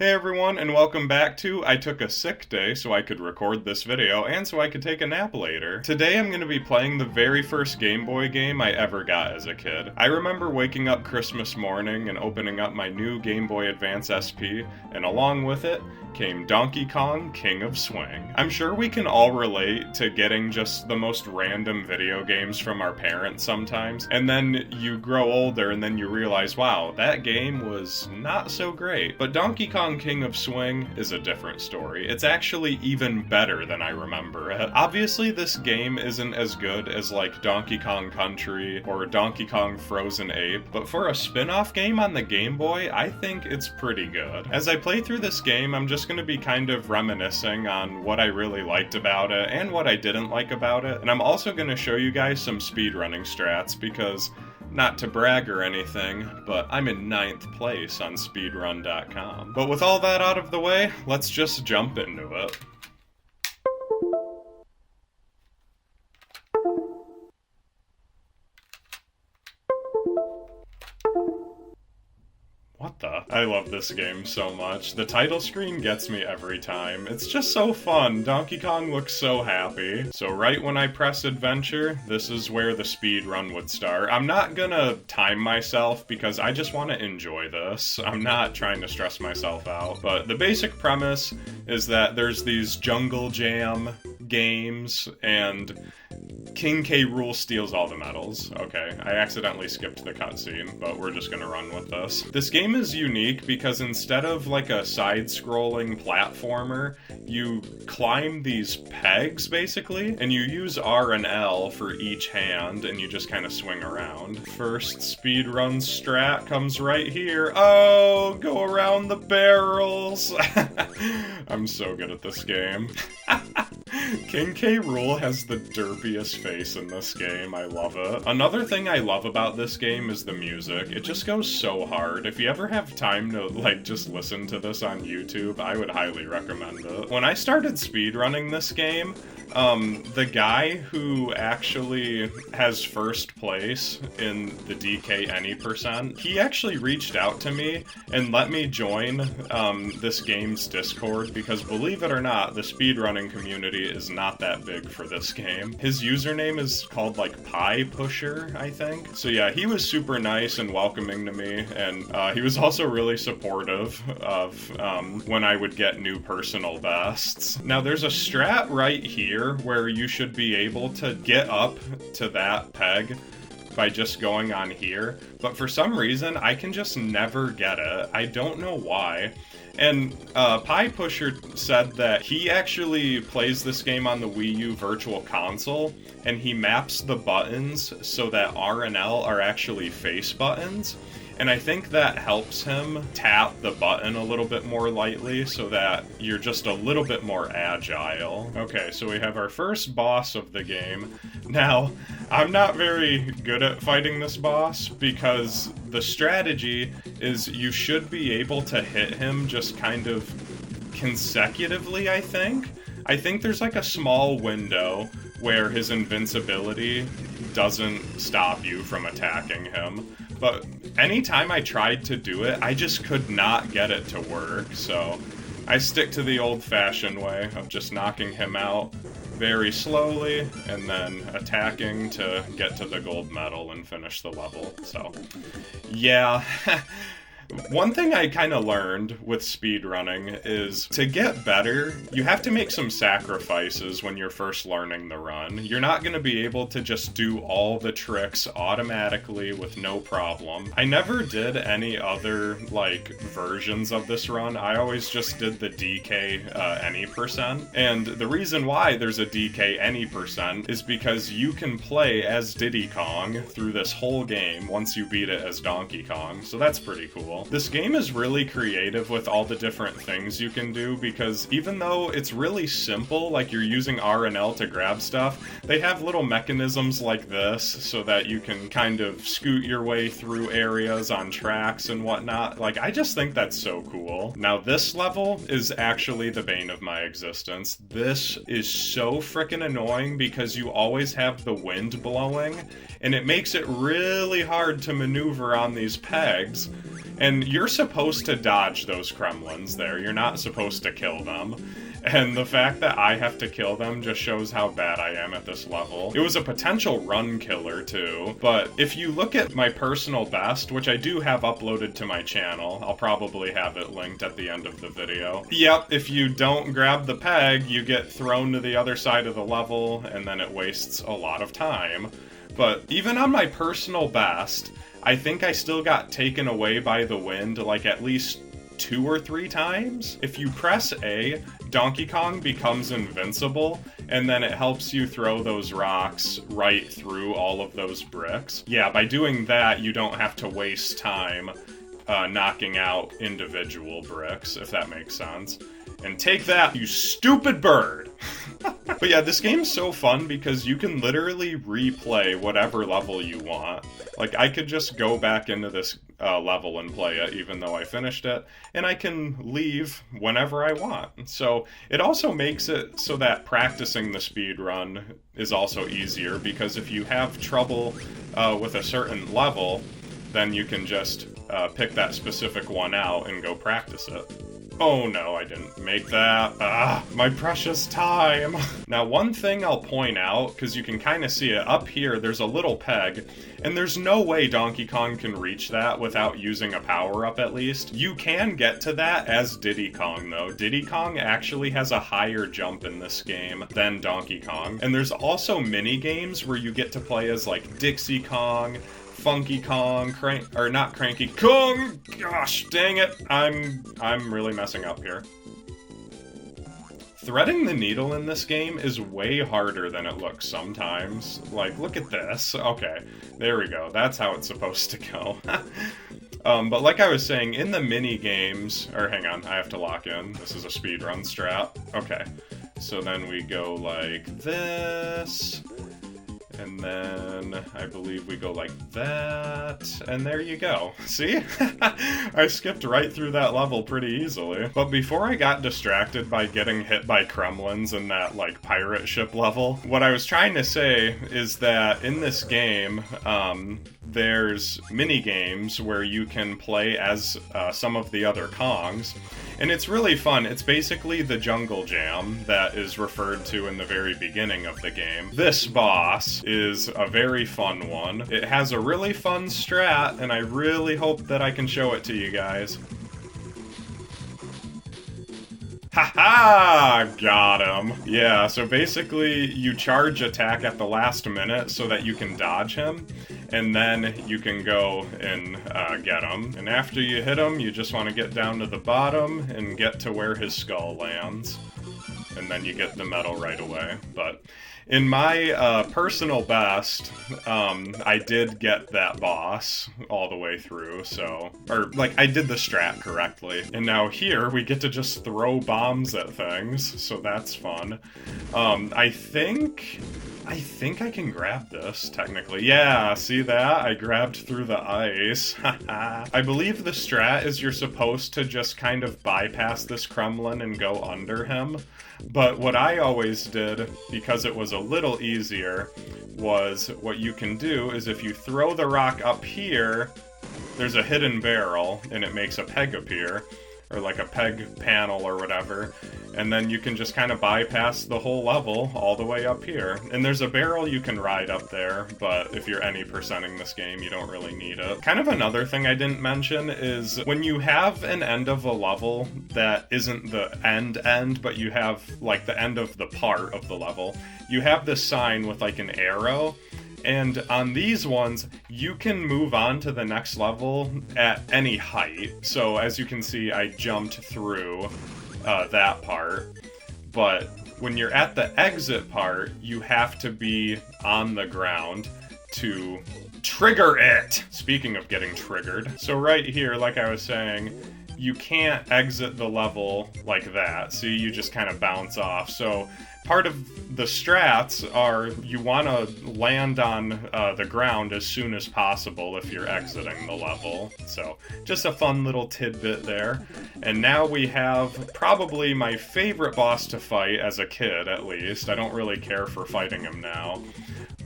Hey everyone, and welcome back to I took a sick day so I could record this video and so I could take a nap later. Today I'm going to be playing the very first Game Boy game I ever got as a kid. I remember waking up Christmas morning and opening up my new Game Boy Advance SP, and along with it came Donkey Kong King of Swing. I'm sure we can all relate to getting just the most random video games from our parents sometimes, and then you grow older and then you realize, wow, that game was not so great. But Donkey Kong King of Swing is a different story. It's actually even better than I remember it. Obviously, this game isn't as good as like Donkey Kong Country or Donkey Kong Frozen Ape, but for a spin-off game on the Game Boy, I think it's pretty good. As I play through this game, I'm just going to be kind of reminiscing on what I really liked about it and what I didn't like about it, and I'm also going to show you guys some speedrunning strats because, not to brag or anything, but I'm in 9th place on speedrun.com. But with all that out of the way, let's just jump into it. What the? I love this game so much. The title screen gets me every time. It's just so fun. Donkey Kong looks so happy. So right when I press adventure, this is where the speed run would start. I'm not gonna time myself because I just want to enjoy this. I'm not trying to stress myself out. But the basic premise is that there's these jungle jam games and King K. Rool steals all the medals. Okay, I accidentally skipped the cutscene, but we're just gonna run with this. This game is unique because instead of like a side-scrolling platformer, you climb these pegs, basically, and you use R and L for each hand, and you just kind of swing around. First speedrun strat comes right here. Oh, go around the barrels! I'm so good at this game. King K. Rool has the derpiest face in this game. I love it. Another thing I love about this game is the music. It just goes so hard. If you ever have time to, like, just listen to this on YouTube, I would highly recommend it. When I started speedrunning this game, the guy who actually has first place in the DK Any percent, he actually reached out to me and let me join this game's Discord because, believe it or not, the speedrunning community is not that big for this game. His username is called like Pie Pusher, I think. So yeah, he was super nice and welcoming to me, and he was also really supportive of when I would get new personal bests. Now there's a strat right here where you should be able to get up to that peg by just going on here, but for some reason I can just never get it. I don't know why. And Pie Pusher said that he actually plays this game on the Wii U Virtual Console, and he maps the buttons so that R and L are actually face buttons. And I think that helps him tap the button a little bit more lightly so that you're just a little bit more agile. Okay, so we have our first boss of the game. Now, I'm not very good at fighting this boss because the strategy is you should be able to hit him just kind of consecutively, I think. I think there's like a small window where his invincibility doesn't stop you from attacking him. But anytime I tried to do it, I just could not get it to work, so I stick to the old-fashioned way of just knocking him out very slowly and then attacking to get to the gold medal and finish the level. So, yeah. One thing I kind of learned with speedrunning is to get better, you have to make some sacrifices when you're first learning the run. You're not going to be able to just do all the tricks automatically with no problem. I never did any other, like, versions of this run. I always just did the DK Any percent. And the reason why there's a DK Any percent is because you can play as Diddy Kong through this whole game once you beat it as Donkey Kong. So that's pretty cool. This game is really creative with all the different things you can do because even though it's really simple, like you're using R and L to grab stuff, they have little mechanisms like this so that you can kind of scoot your way through areas on tracks and whatnot. Like, I just think that's so cool. Now, this level is actually the bane of my existence. This is so freaking annoying because you always have the wind blowing, and it makes it really hard to maneuver on these pegs. And you're supposed to dodge those Kremlins there. You're not supposed to kill them. And the fact that I have to kill them just shows how bad I am at this level. It was a potential run killer too, but if you look at my personal best, which I do have uploaded to my channel, I'll probably have it linked at the end of the video. Yep, if you don't grab the peg, you get thrown to the other side of the level, and then it wastes a lot of time. But even on my personal best, I think I still got taken away by the wind like at least 2 or 3 times. If you press A, Donkey Kong becomes invincible, and then it helps you throw those rocks right through all of those bricks. Yeah, by doing that, you don't have to waste time knocking out individual bricks, if that makes sense. And take that, you stupid bird! But yeah, this game's so fun because you can literally replay whatever level you want. Like, I could just go back into this level and play it, even though I finished it, and I can leave whenever I want. So it also makes it so that practicing the speedrun is also easier, because if you have trouble with a certain level, then you can just pick that specific one out and go practice it. Oh no, I didn't make that. Ah, my precious time. Now, one thing I'll point out, because you can kind of see it, up here there's a little peg, and there's no way Donkey Kong can reach that without using a power-up at least. You can get to that as Diddy Kong, though. Diddy Kong actually has a higher jump in this game than Donkey Kong. And there's also mini-games where you get to play as, like, Dixie Kong, Funky Kong, not Cranky Kong! Gosh, dang it! I'm really messing up here. Threading the needle in this game is way harder than it looks sometimes. Like, look at this. Okay, there we go. That's how it's supposed to go. But like I was saying, in the mini-games... Or, hang on, I have to lock in. This is a speedrun strat. Okay, so then we go like this... And then I believe we go like that, and there you go. See? I skipped right through that level pretty easily. But before I got distracted by getting hit by Kremlins in that, like, pirate ship level, what I was trying to say is that in this game, there's mini-games where you can play as some of the other Kongs, and it's really fun. It's basically the Jungle Jam that is referred to in the very beginning of the game. This boss is a very fun one. It has a really fun strat, and I really hope that I can show it to you guys. Haha! Got him! Yeah, so basically you charge attack at the last minute so that you can dodge him, and then you can go and get him. And after you hit him, you just want to get down to the bottom and get to where his skull lands. And then you get the medal right away. But in my personal best, I did get that boss all the way through, so... Or, like, I did the strat correctly. And now here, we get to just throw bombs at things, so that's fun. I think I can grab this, technically. Yeah, see that? I grabbed through the ice. I believe the strat is you're supposed to just kind of bypass this Kremlin and go under him. But what I always did, because it was a little easier, was what you can do is if you throw the rock up here, there's a hidden barrel, and it makes a peg appear, or like a peg panel or whatever, and then you can just kind of bypass the whole level all the way up here. And there's a barrel you can ride up there, but if you're any percenting this game, you don't really need it. Kind of another thing I didn't mention is when you have an end of a level that isn't the end, but you have like the end of the part of the level, you have this sign with like an arrow. And on these ones, you can move on to the next level at any height. So as you can see, I jumped through that part. But when you're at the exit part, you have to be on the ground to trigger it! Speaking of getting triggered. So right here, like I was saying, you can't exit the level like that. See, you just kind of bounce off. So part of the strats are you want to land on the ground as soon as possible if you're exiting the level. So just a fun little tidbit there. And now we have probably my favorite boss to fight as a kid, at least. I don't really care for fighting him now.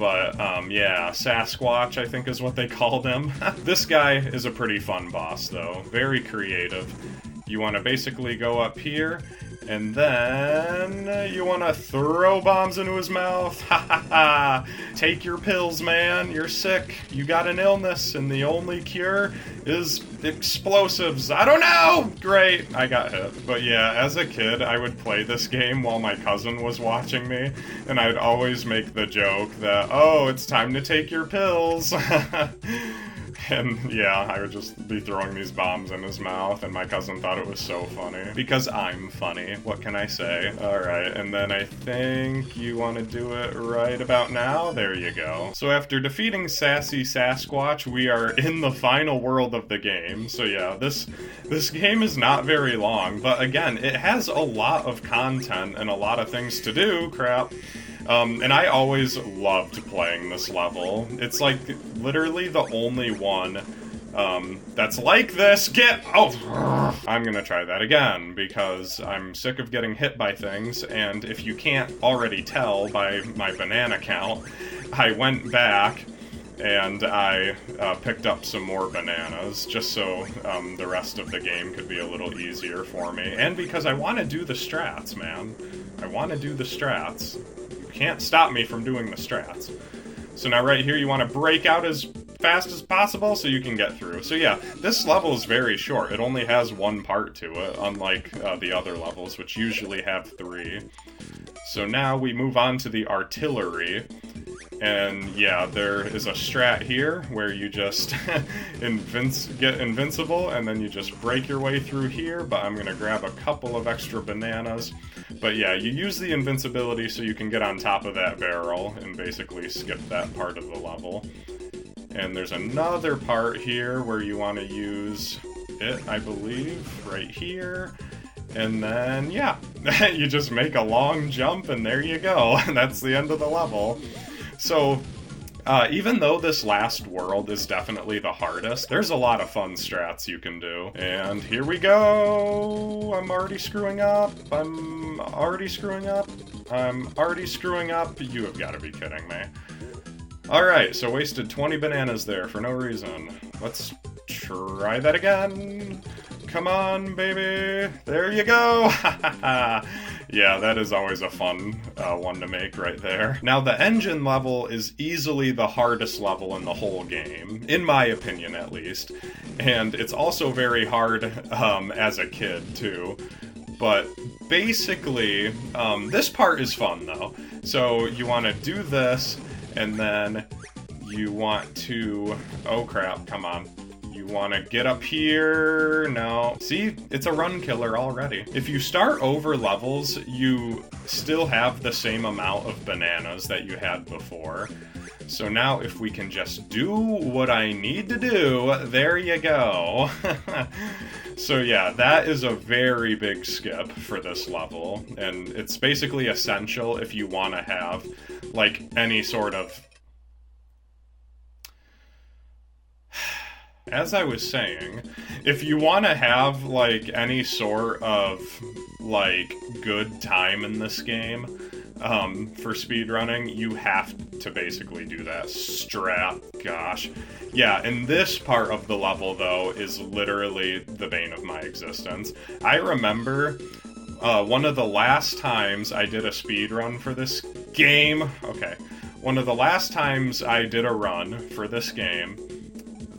But, yeah, Sasquatch, I think is what they called him. This guy is a pretty fun boss, though. Very creative. You want to basically go up here, and then you want to throw bombs into his mouth. Ha ha ha! Take your pills, man. You're sick. You got an illness, and the only cure is explosives. I don't know! Great, I got hit. But yeah, as a kid, I would play this game while my cousin was watching me, and I'd always make the joke that, oh, it's time to take your pills. And yeah, I would just be throwing these bombs in his mouth, and my cousin thought it was so funny. Because I'm funny, what can I say? Alright, and then I think you want to do it right about now? There you go. So after defeating Sassy Sasquatch, we are in the final world of the game. So yeah, this game is not very long, but again, it has a lot of content and a lot of things to do, crap. And I always loved playing this level. It's like literally the only one that's like this. Oh! I'm gonna try that again because I'm sick of getting hit by things, and if you can't already tell by my banana count, I went back and I picked up some more bananas just so the rest of the game could be a little easier for me. And because I want to do the strats, man. I want to do the strats. Can't stop me from doing the strats. So now right here you want to break out as fast as possible so you can get through. So yeah, this level is very short. It only has one part to it, unlike the other levels, which usually have 3. So now we move on to the artillery. And yeah, there is a strat here where you just get invincible and then you just break your way through here, but I'm gonna grab a couple of extra bananas. But yeah, you use the invincibility so you can get on top of that barrel and basically skip that part of the level. And there's another part here where you want to use it, I believe, right here. And then, yeah, you just make a long jump and there you go. That's the end of the level. So, even though this last world is definitely the hardest, there's a lot of fun strats you can do. And here we go! I'm already screwing up. I'm already screwing up. You have got to be kidding me. Alright, so wasted 20 bananas there for no reason. Let's try that again. Come on, baby. There you go. Yeah, that is always a fun one to make right there. Now, the engine level is easily the hardest level in the whole game, in my opinion at least. And it's also very hard as a kid, too. But basically, this part is fun, though. So you want to do this, and then you want to... Oh, crap, come on. You want to get up here. No. See, it's a run killer already. If you start over levels, you still have the same amount of bananas that you had before. So now if we can just do what I need to do, there you go. So yeah, that is a very big skip for this level. And it's basically essential if you want to have, like, any sort of... As I was saying, if you want to have, like, any sort of, like, good time in this game, for speedrunning, you have to basically do that strat. Gosh. Yeah, and this part of the level, though, is literally the bane of my existence. I remember one of the last times I did a speedrun for this game... Okay. One of the last times I did a run for this game...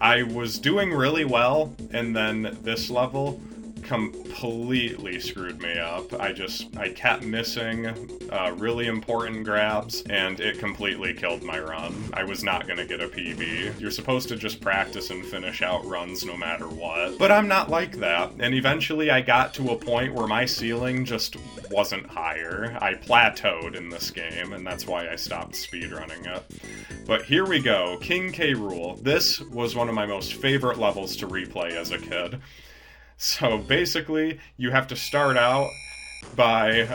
I was doing really well, and then this level completely screwed me up. I kept missing really important grabs, and it completely killed my run. I was not gonna get a PB. You're supposed to just practice and finish out runs no matter what. But I'm not like that, and eventually I got to a point where my ceiling just wasn't higher. I plateaued in this game, and that's why I stopped speedrunning it. But here we go, King K. Rool. This was one of my most favorite levels to replay as a kid. So basically, you have to start out by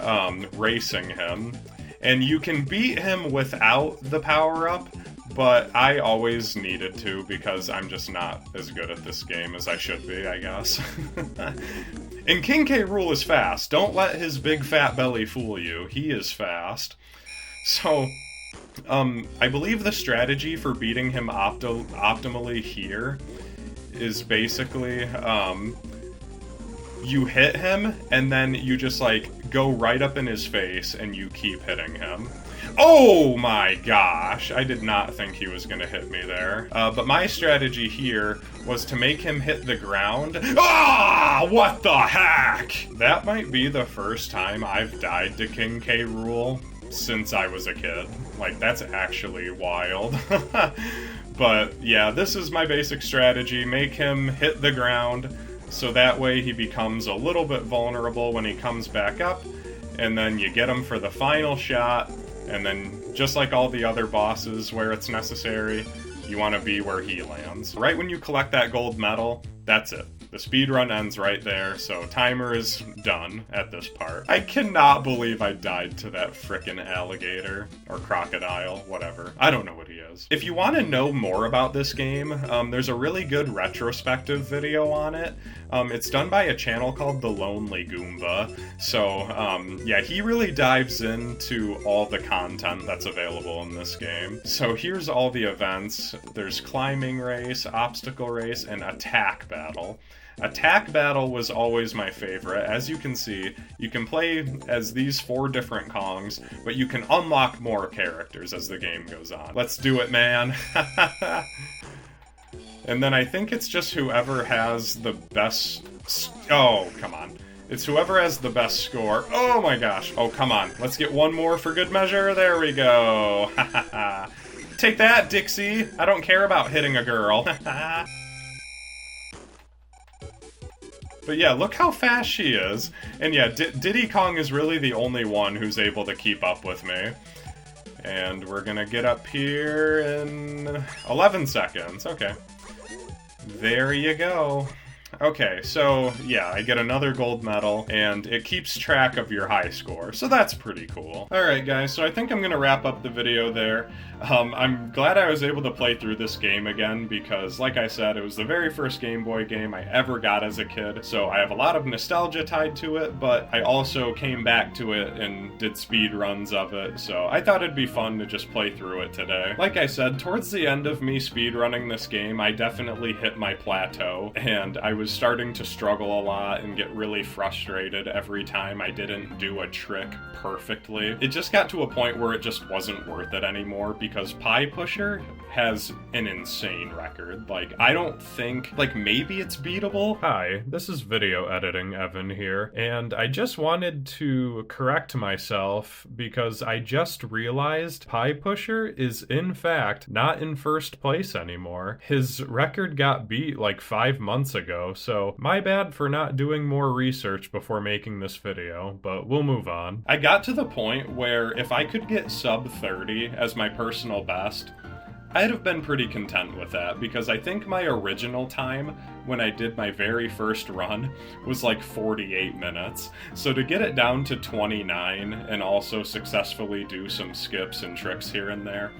racing him, and you can beat him without the power-up, but I always needed to because I'm just not as good at this game as I should be, I guess. And King K. Rool is fast. Don't let his big fat belly fool you. He is fast. So... I believe the strategy for beating him optimally here is basically, you hit him, and then you just, like, go right up in his face, and you keep hitting him. Oh my gosh! I did not think he was gonna hit me there. But my strategy here was to make him hit the ground. Ah! What the heck? That might be the first time I've died to King K. Rool since I was a kid. Like, that's actually wild. But yeah, this is my basic strategy. Make him hit the ground, so that way he becomes a little bit vulnerable when he comes back up, and then you get him for the final shot, and then just like all the other bosses where it's necessary, you want to be where he lands. Right when you collect that gold medal, that's it. The speedrun ends right there, so timer is done at this part. I cannot believe I died to that frickin' alligator, or crocodile, whatever. I don't know what he is. If you want to know more about this game, there's a really good retrospective video on it. It's done by a channel called The Lonely Goomba, so yeah, he really dives into all the content that's available in this game. So here's all the events. There's climbing race, obstacle race, and attack battle. Attack battle was always my favorite. As you can see, you can play as these 4 different Kongs, but you can unlock more characters as the game goes on. Let's do it, man! And then I think it's just whoever has the best... Oh, come on. It's whoever has the best score. Oh my gosh. Oh, come on. Let's get one more for good measure. There we go. Take that, Dixie. I don't care about hitting a girl. But yeah, look how fast she is. And yeah, Diddy Kong is really the only one who's able to keep up with me. And we're gonna get up here in 11 seconds. Okay. There you go. Okay, so yeah, I get another gold medal, and it keeps track of your high score, so that's pretty cool. Alright guys, so I think I'm gonna wrap up the video there. I'm glad I was able to play through this game again, because like I said, it was the very first Game Boy game I ever got as a kid, so I have a lot of nostalgia tied to it, but I also came back to it and did speed runs of it, so I thought it'd be fun to just play through it today. Like I said, towards the end of me speedrunning this game, I definitely hit my plateau, and I was starting to struggle a lot and get really frustrated every time I didn't do a trick perfectly. It just got to a point where it just wasn't worth it anymore, because Pie Pusher has an insane record. Like, I don't think, like, maybe it's beatable? Hi, this is video editing Evan here, and I just wanted to correct myself because I just realized Pie Pusher is in fact not in first place anymore. His record got beat like 5 months ago, so my bad for not doing more research before making this video, but we'll move on. I got to the point where if I could get sub 30 as my personal best, I'd have been pretty content with that, because I think my original time when I did my very first run was like 48 minutes. So to get it down to 29 and also successfully do some skips and tricks here and there,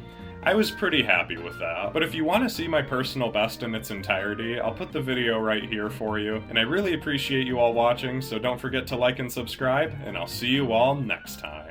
I was pretty happy with that. But if you want to see my personal best in its entirety, I'll put the video right here for you. And I really appreciate you all watching, so don't forget to like and subscribe, and I'll see you all next time.